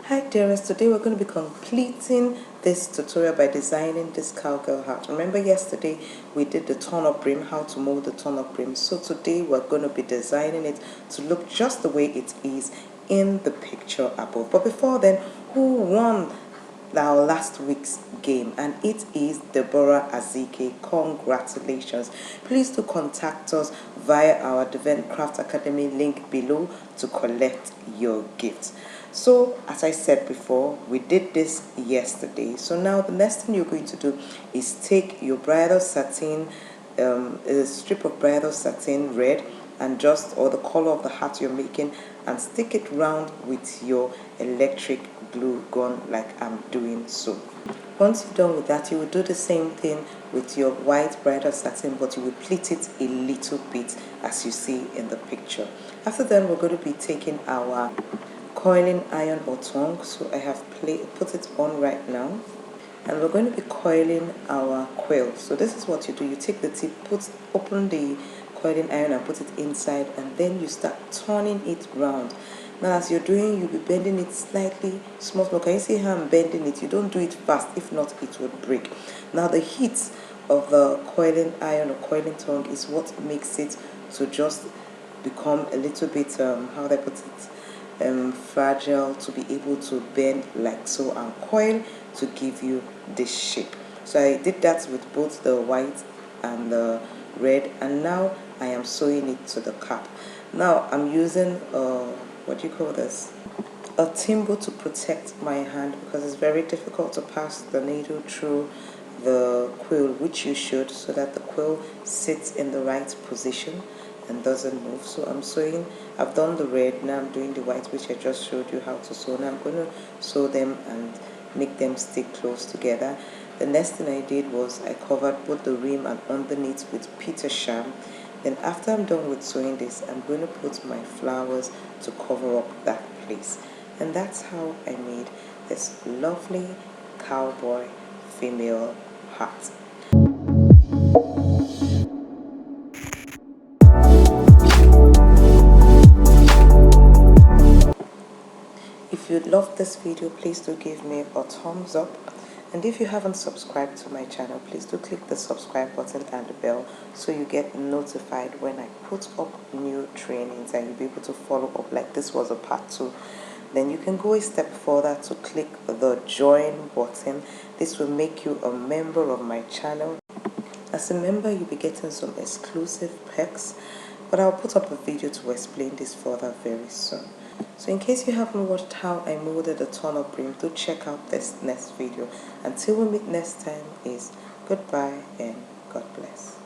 Hi dearest, today we're going to be completing this tutorial by designing this cowgirl hat. Remember yesterday we did the turn-up brim, how to mold the turn-up brim. So today we're going to be designing it to look just the way it is in the picture above. But before then, who won our last week's game? And it is Deborah Azike. Congratulations. Please do contact us via our Devent Craft Academy link below to collect your gift. So as I said before, we did this yesterday. So now the next thing you're going to do is take your bridal satin, a strip of bridal satin red, and or the color of the hat you're making, and stick it round with your electric glue gun like I'm doing so. Once you're done with that, you will do the same thing with your white bridal satin, but you will pleat it a little bit as you see in the picture. After that, we're going to be taking our coiling iron or tongue. So I have put it on right now, and we're going to be coiling our coil. So this is what you do: you take the tip, open the coiling iron and put it inside, and then you start turning it round. Now as you're doing, you'll be bending it slightly small. Can you see how I'm bending it? You don't do it fast, if not it would break. Now the heat of the coiling iron or coiling tongue is what makes it to just become a little bit how do I put it, fragile, to be able to bend like so and coil to give you this shape. So I did that with both the white and the red, and now I am sewing it to the cap. Now I'm using what do you call this, a thimble to protect my hand, because it's very difficult to pass the needle through the quill, which you should, so that the quill sits in the right position and doesn't move. So I'm sewing. I've done the red, now I'm doing the white, which I just showed you how to sew. Now I'm going to sew them and make them stick close together. The next thing I did was I covered both the rim and underneath with Peter Sham. Then after I'm done with sewing this, I'm going to put my flowers to cover up that place. And that's how I made this lovely cowboy female hat. If you loved this video, please do give me a thumbs up. And if you haven't subscribed to my channel, please do click the subscribe button and the bell so you get notified when I put up new trainings, and you'll be able to follow up. Like this was a part 2. Then you can go a step further to click the join button. This will make you a member of my channel. As a member, you'll be getting some exclusive perks, but I'll put up a video to explain this further very soon. So in case you haven't watched how I molded the turn-up brim, do check out this next video. Until we meet next time, is goodbye and God bless.